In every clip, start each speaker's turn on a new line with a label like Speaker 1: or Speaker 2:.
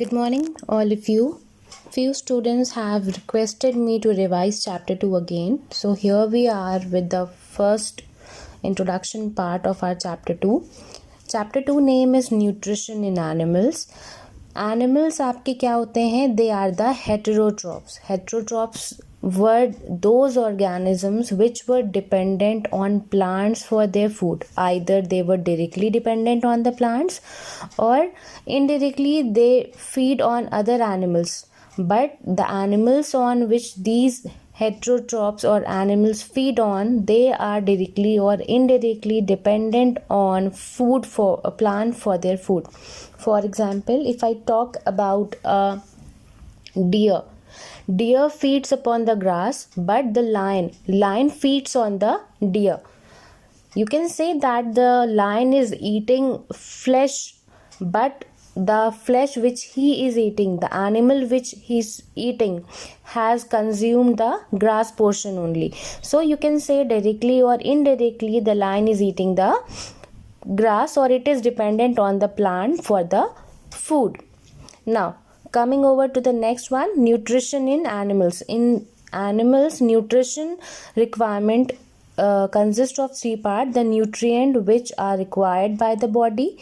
Speaker 1: Good morning, all of you. Few students have requested me to revise chapter 2 again. So here we are with the first introduction part of our chapter 2. Chapter 2 name is Nutrition in Animals. Animals आपके क्या होते हैं? They are the heterotrophs. Heterotrophs were those organisms which were dependent on plants for their food. Either they were directly dependent on the plants or indirectly they feed on other animals. But the animals on which these heterotrophs or animals feed on, they are directly or indirectly dependent on food for a plant for their food. For example, if I talk about a deer feeds upon the grass, but the lion feeds on the deer. You can say that the lion is eating flesh, but the flesh which he is eating, the animal which he is eating, has consumed the grass portion only. So you can say directly or indirectly the lion is eating the grass, or it is dependent on the plant for the food. Now coming over to the next one, nutrition in animals. In animals, nutrition requirement consists of three parts: the nutrient which are required by the body.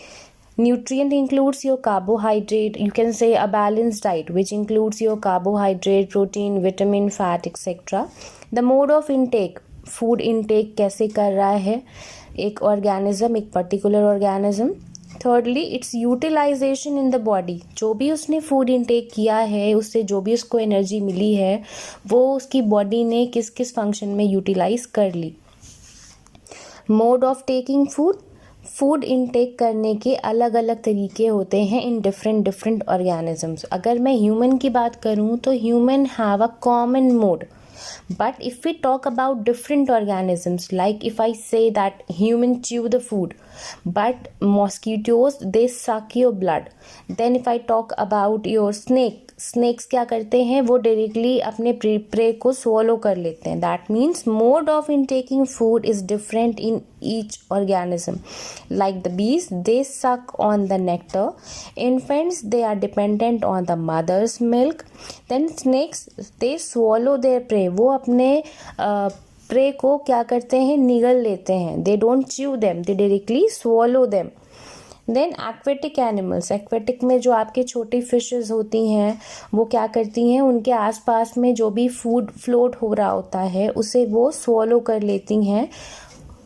Speaker 1: Nutrient includes your carbohydrate, you can say a balanced diet which includes your carbohydrate, protein, vitamin, fat, etc. The mode of intake, food intake कैसे कर रहा है एक organism, एक particular organism. Thirdly, its utilization in the body. जो भी उसने food intake किया है, उससे जो भी उसको energy मिली है, वो उसकी body ने किस किस function में utilize कर ली. Mode of taking food. Food intake करने के अलग अलग तरीके होते हैं इन डिफरेंट ऑर्गेनिजम्स. अगर मैं ह्यूमन की बात करूं तो human have a common mode. But if we talk about different organisms, like if I say that human chew the food, but mosquitoes they suck your blood. Then if I talk about your snakes क्या करते हैं, वो directly अपने pray को swallow कर लेते हैं. That means mode of intaking food is different in each organism. Like the bees, they suck on the nectar. Infants, they are dependent on the mother's milk. Then snakes, they swallow their prey. वो अपने pray को क्या करते हैं, निगल लेते हैं. They don't chew them, they directly swallow them. Then aquatic animals. Aquatic में जो आपके छोटी फिशेस होती हैं वो क्या करती हैं, उनके आसपास में जो भी फूड फ्लोट हो रहा होता है उसे वो स्वॉलो कर लेती हैं.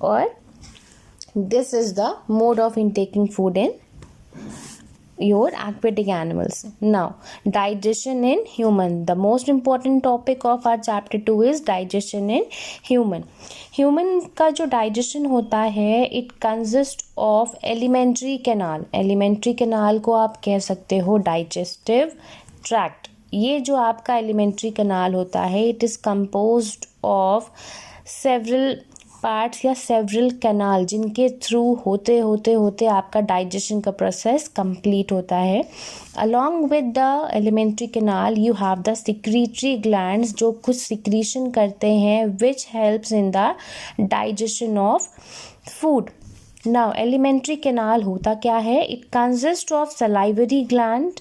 Speaker 1: और this is the mode of intaking food in your aquatic animals. Now digestion in human. The most important topic of our chapter 2 is digestion in human. का जो digestion होता है it consists of alimentary canal. Alimentary canal को आप कह सकते हो digestive tract. ये जो आपका alimentary canal होता है it is composed of several parts या सेवरल कैनाल जिनके थ्रू होते होते होते आपका डाइजेशन का प्रोसेस कंप्लीट होता है. Along with the alimentary canal you have the secretory glands जो कुछ सिक्रीशन करते हैं which helps in the digestion of food. Now alimentary canal होता क्या है, it consist of salivary gland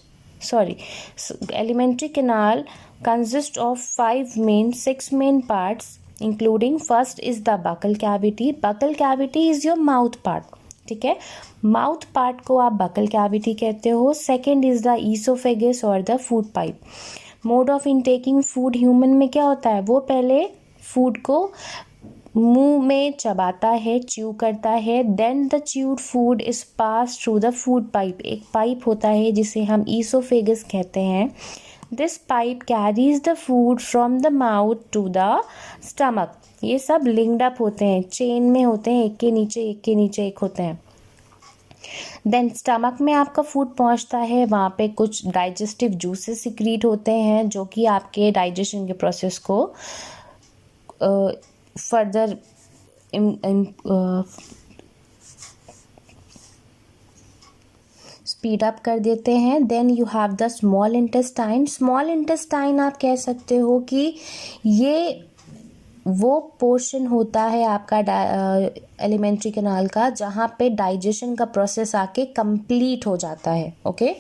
Speaker 1: alimentary canal consist of 6 main parts, including first is the buccal cavity. Buccal cavity is your mouth part. ठीक है, mouth part को आप buckle cavity कहते हो. Second is the oesophagus और the food pipe. Mode of intaking food human में क्या होता है, वो पहले फूड को मुंह में चबाता है, च्यू करता है. Then the chewed food is pass through the food pipe. एक पाइप होता है जिसे हम ईसोफेगस कहते हैं. This pipe carries the food from the mouth to the stomach. ये सब linked up होते हैं, चेन में होते हैं, एक के नीचे एक होते हैं. देन स्टमक में आपका फूड पहुंचता है, वहाँ पे कुछ डाइजेस्टिव जूसेस सिक्रीट होते हैं जो कि आपके डाइजेशन के प्रोसेस को फर्दर स्पीड अप कर देते हैं. Then you have the small intestine. Small intestine आप कह सकते हो कि ये वो पोर्शन होता है आपका एलिमेंट्री कैनाल का जहाँ पे डाइजेशन का प्रोसेस आके कंप्लीट हो जाता है. ओके.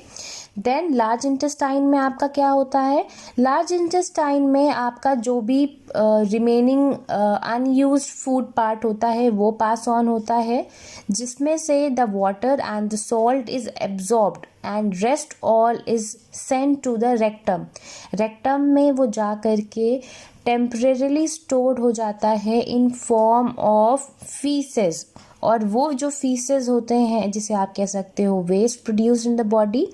Speaker 1: देन लार्ज इंटेस्टाइन में आपका क्या होता है? लार्ज इंटेस्टाइन में आपका जो भी रिमेनिंग अनयूज्ड फूड पार्ट होता है वो पास ऑन होता है, जिसमें से the water and the salt is absorbed and rest all is sent to the rectum. Rectum में वो जा करके टेम्परेरीली स्टोर्ड हो जाता है इन फॉर्म ऑफ फीसेस. और वो जो फीसेस होते हैं, जिसे आप कह सकते हो waste produced in the body,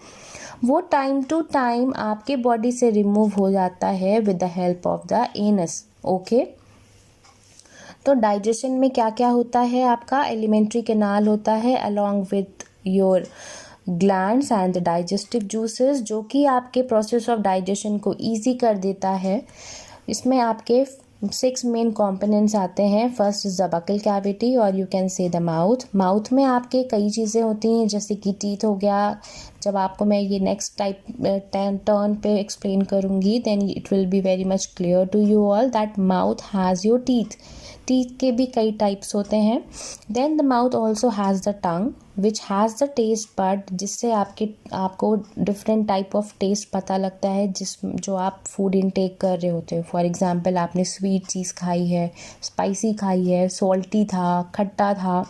Speaker 1: वो टाइम टू टाइम आपके बॉडी से रिमूव हो जाता है with the help of the anus. Okay. तो डाइजेशन में क्या क्या होता है? आपका एलिमेंट्री कैनाल होता है along with your glands and the digestive juices, जो कि आपके प्रोसेस ऑफ डाइजेशन को ईजी कर देता है. इसमें आपके 6 मेन कंपोनेंट्स आते हैं. First is the buccal cavity और you can say the mouth. Mouth में आपके कई चीज़ें होती हैं, जैसे कि टीथ हो गया. जब आपको मैं ये नेक्स्ट टाइप टर्न पे एक्सप्लेन करूँगी, then it will be very much clear to you all that mouth has your teeth. Teeth के भी कई टाइप्स होते हैं. Then the mouth also has the tongue which has the taste bud, जिससे आपको different type of test पता लगता है जो आप फूड इनटेक कर रहे होते हो. फॉर एग्जांपल आपने स्वीट चीज़ खाई है, स्पाइसी खाई है, सॉल्टी था, खट्टा था.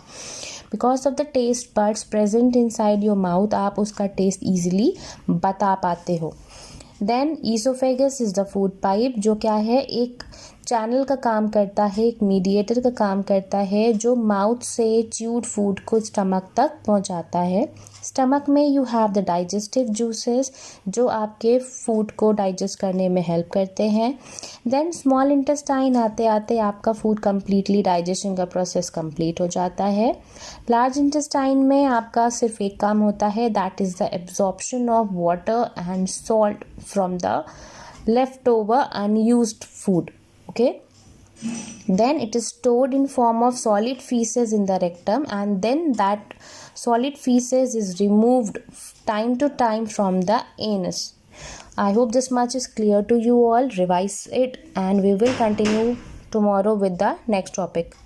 Speaker 1: Because of the taste buds present inside your mouth आप उसका टेस्ट ईजिली बता पाते हो. Then oesophagus is the food pipe, जो क्या है, एक चैनल का काम करता है, एक मीडिएटर का काम करता है, जो माउथ से च्यूड फूड को स्टमक तक पहुंचाता है. स्टमक में you have the digestive juices, जो आपके फूड को डाइजेस्ट करने में हेल्प करते हैं. देन स्मॉल इंटेस्टाइन आते आते आपका फूड कम्प्लीटली डाइजेशन का प्रोसेस कंप्लीट हो जाता है. लार्ज इंटेस्टाइन में आपका सिर्फ एक काम होता है, that is the absorption of water and salt from the left over unused food. Okay. Then it is stored in form of solid feces in the rectum, and then that solid feces is removed time to time from the anus. I hope this much is clear to you all. Revise it and we will continue tomorrow with the next topic.